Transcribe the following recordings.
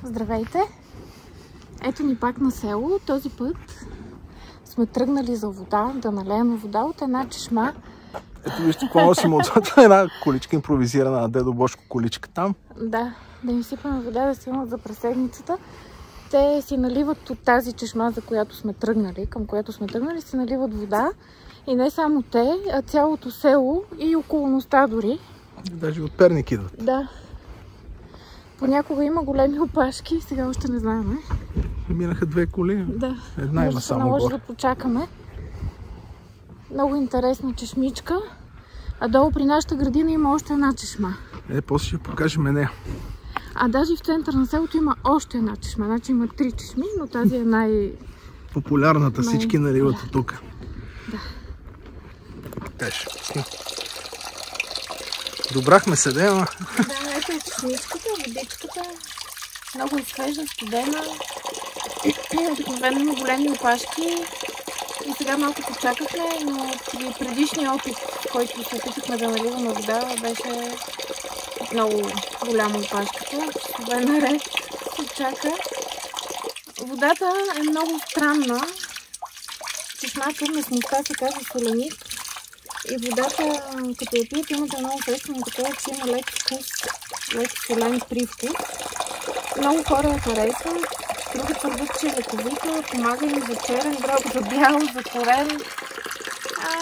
Здравейте! Ето ни пак на село. Този път сме тръгнали за вода, да налеем вода от една чешма. Ето вижте, какво носим отзад. Една количка импровизирана на Дедо Бошко количка там. Да им сипаме вода да си имат за през седмицата. Те си наливат от тази чешма, за която сме тръгнали, към която сме тръгнали, си наливат вода. И не само те, а цялото село и околността дори. Даже от Перник идват. Да. Понякога има големи опашки, сега още не знаем. Минаха две коли. Да. Една има само наложи горе. да почакаме. Много интересна чешмичка. А долу при нашата градина има още една чешма. После ще покажем нея. А даже в центъра на селото има още една чешма. Значи има 3 чешми, но тази е популярната, всички наливат от тук. Да. Теж. Добрахме се, да, ама. Да, ето е чешмичката, водичката. Много е свежа, студена. Обикновено има големи опашки. И сега малко почакахме, но при предишния опит, който се опитахме да наливаме вода, беше много голяма опашката. Часове наред се чака. Водата е много странна. Чешмата на смуста се казва соленит. И водата, като я пиете, имате едно усещане такова, че има лек вкус, лек солен привкус. Много хора я харесват. Други твърдят, че е лековита, помага им за черен дроб, за бял, за корен.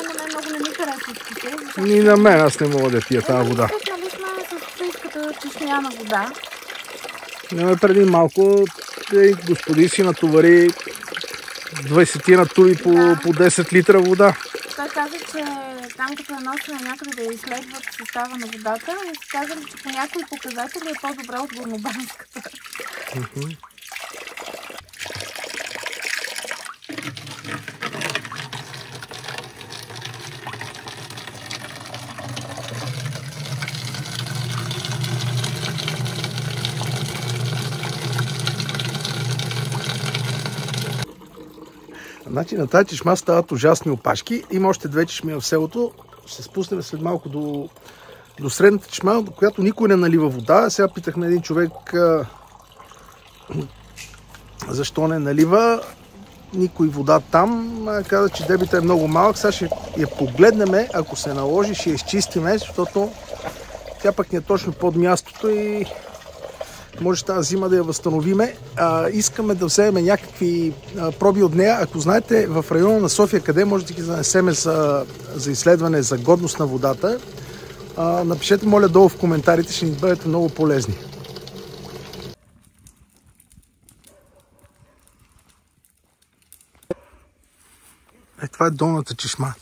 На мен много не ми харесва вкуса. И на мен, аз не мога да пия тази вода. Нали сме с софийската чешмяна вода. Преди малко господин си натовари 20 на тури по 10 литра вода. Той каза, че там като е носена някъде да изследват състава на водата, и си казали, че по някои показатели е по-добре от горнобанската. Значи на тази чешма стават ужасни опашки. Има още две чешми в селото. Ще се спуснем след малко до средната чешма, до която никой не налива вода. Сега питахме един човек защо не налива. Никой вода там. Каза, че дебита е много малък. Сега ще я погледнем. Ако се наложи, ще я изчистиме, защото тя пък не е точно под мястото и може тази зима да я възстановиме. Искаме да вземем някакви проби от нея. Ако знаете в района на София къде може да ги занесеме за изследване за годност на водата, напишете, моля, долу в коментарите, ще ни бъдете много полезни. Това е долната чешма.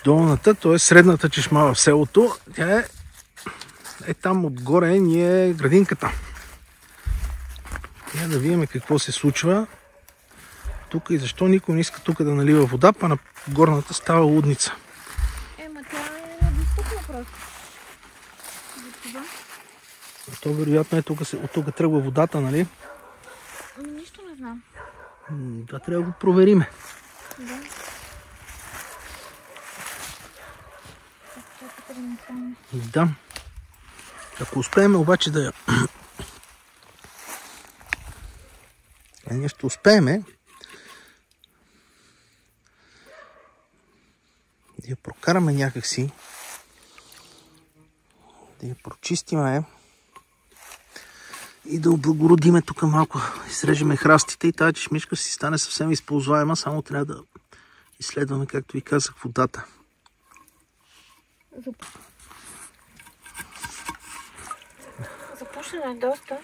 Долната, т.е. средната чешма в селото. Тя е там отгоре ни е градинката. Я да видим какво се случва тук и защо никой не иска тук да налива вода, па на горната става лудница. Ема тя е недостъпна просто. То вероятно е от тук тръгва водата, нали? Нищо не знам. Това трябва да го провериме. Да. Да. Ако успеем обаче да я... Ние ще успеем да я прокараме някакси, да я прочистиме и да облагородиме тук малко, изрежеме храстите и тази чешмичка си стане съвсем използваема, само трябва да изследваме, както ви казах, водата. Запушена е доста.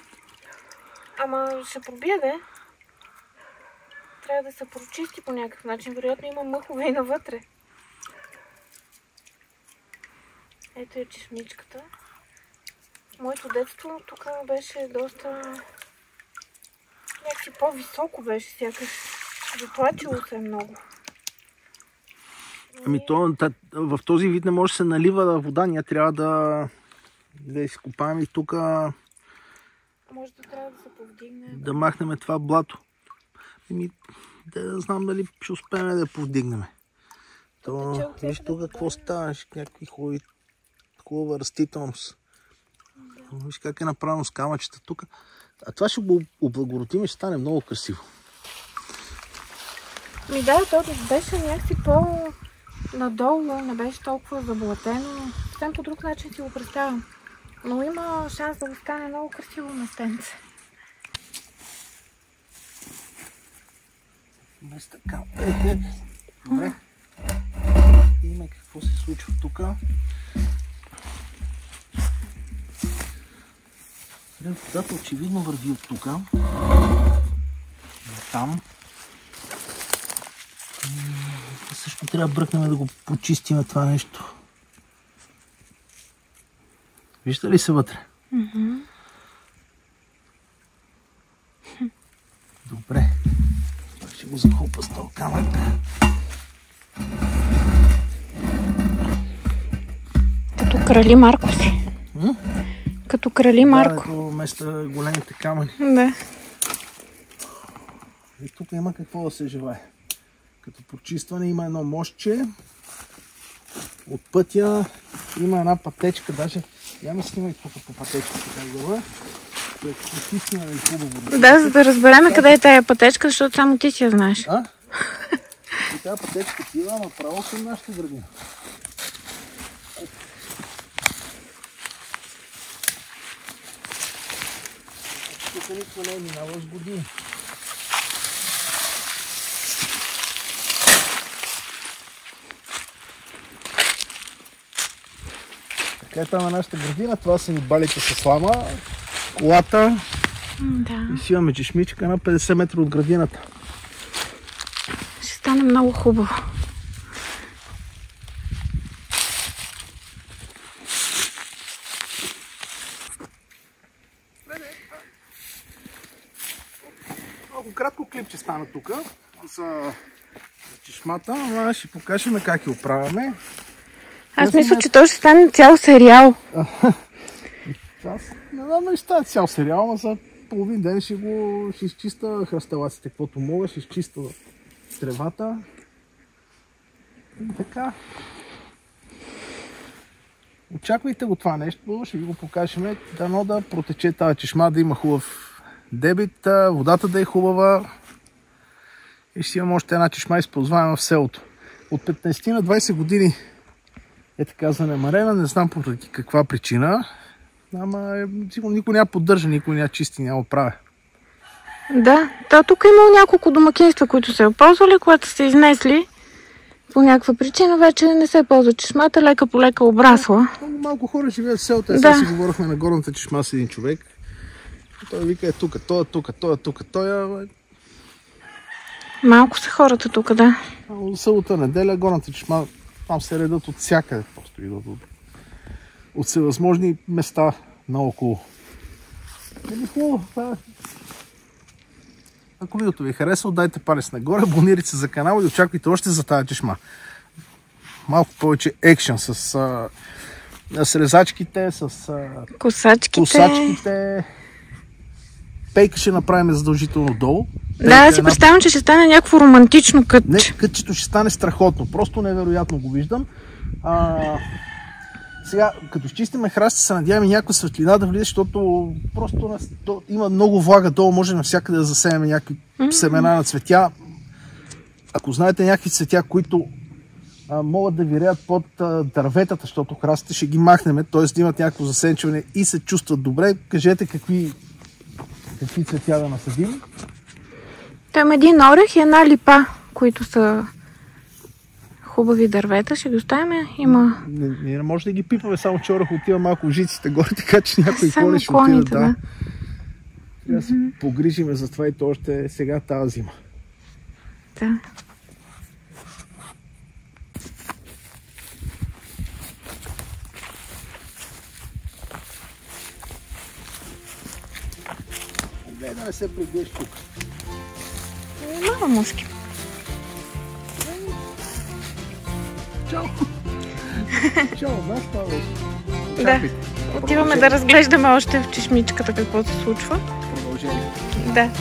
Ама ще пробия да. Трябва да се прочисти по някакъв начин. Вероятно има мъхове и навътре. Ето е чешмичката. Моето детство тук беше доста... някакси по-високо беше сякаш. Затлачило се много. В този вид не може да се налива вода. Ние трябва да изкопаем и тук... Може да трябва да се повдигне. Да махнем това блато. Да знам дали ще успеем да я повдигнем. Виж тук какво става. Някакви хубава растителност. Виж как е направено с камъчета тук. А това ще го облагородим и ще стане много красиво. Ми да, то беше някакси по-надолу, не беше толкова заблатено. Съвсем по друг начин си го представям. Но има шанс да го стане много красиво местенце. Без така. Добре. Видим какво се случва тук. Водата очевидно върви от тук. Там. Също трябва да бръкнем да го почистим това нещо. Вижда ли се вътре? Добре. Ще го захлупа с този камък. Като крали Марко си. Като крали Марко. Да, като вместо големите камъни. Да. И тук има какво да се желае. Като почистване има едно мостче. От пътя има една пътечка, даже я ме снимай тук по пътечката, как да е почистим и хубаво. Да, за да разберем къде е тая пътечка, защото само ти си я знаеш. А? И тая пътечка тива направо към нашата градина. Тук никой не е минавал с години. Така е там нашата градина. Това са ни балите с слама, колата. Да. И си имаме чешмичка на 50 метра от градината. Ще стане много хубаво. Много кратко клипче стана тук за чешмата, ама ще покажем как я оправяме. Аз мисля, че то ще стане цял сериал. Аз не знам дали става цял сериал, но за половин ден ще изчиста хръсталаците, каквото мога, ще изчиста тревата. И така. Очаквайте го това нещо, ще ви го покажем. Дано да протече тази чешма, да има хубав дебит, водата да е хубава. И ще имам още една чешма използваема в селото. От 15 на 20 години е така занемарена, не знам поради каква причина. Ама сигурно никой няма поддържа, никой няма чисти, няма правя. Да, тук е имало няколко домакинства, които се ползвали, когато са изнесли. По някаква причина вече не се ползва чешмата, лека по лека обрасла. Малко хора живеят в селото. Сега си говорихме на горната чешма с един човек. Той вика тук, той е тук, той е... Малко са хората тук, да. От събота неделя горната чешма там се редат от всякъде. Просто идват от всевъзможни места наоколо. Хубаво. Ако видеото ви е харесало, дайте палец нагоре, абонирайте се за канала и очаквайте още за тази чешма. Малко повече екшън с резачките, с косачките. Пейка ще направим задължително долу. Да, си представям, че ще стане някакво романтично кътче. Не, кътчето ще стане страхотно. Просто невероятно го виждам. Сега, като изчистиме храсти, се надяваме някаква светлина да влиза, защото просто има много влага долу, може навсякъде да засеем някакви семена на цветя. Ако знаете някакви цветя, които могат да виреят под дърветата, защото храстите ще ги махнем, т.е. да имат някакво засенчване и се чувстват добре, кажете какви цветя да насадим. Там един орех и една липа, които са хубави дървета, ще ги оставим. Има... Не може да ги пипаме, само че орех отива малко в жиците горе, така че някои клони ще отидат. Да. Трябва да се погрижиме за това и то още сега тази зима. Да. Да не се прибиеш тук. Мало мушки. Чао! Чао, да, става. Да. Отиваме да разглеждаме още в чешмичката какво се случва. Продължение. Да.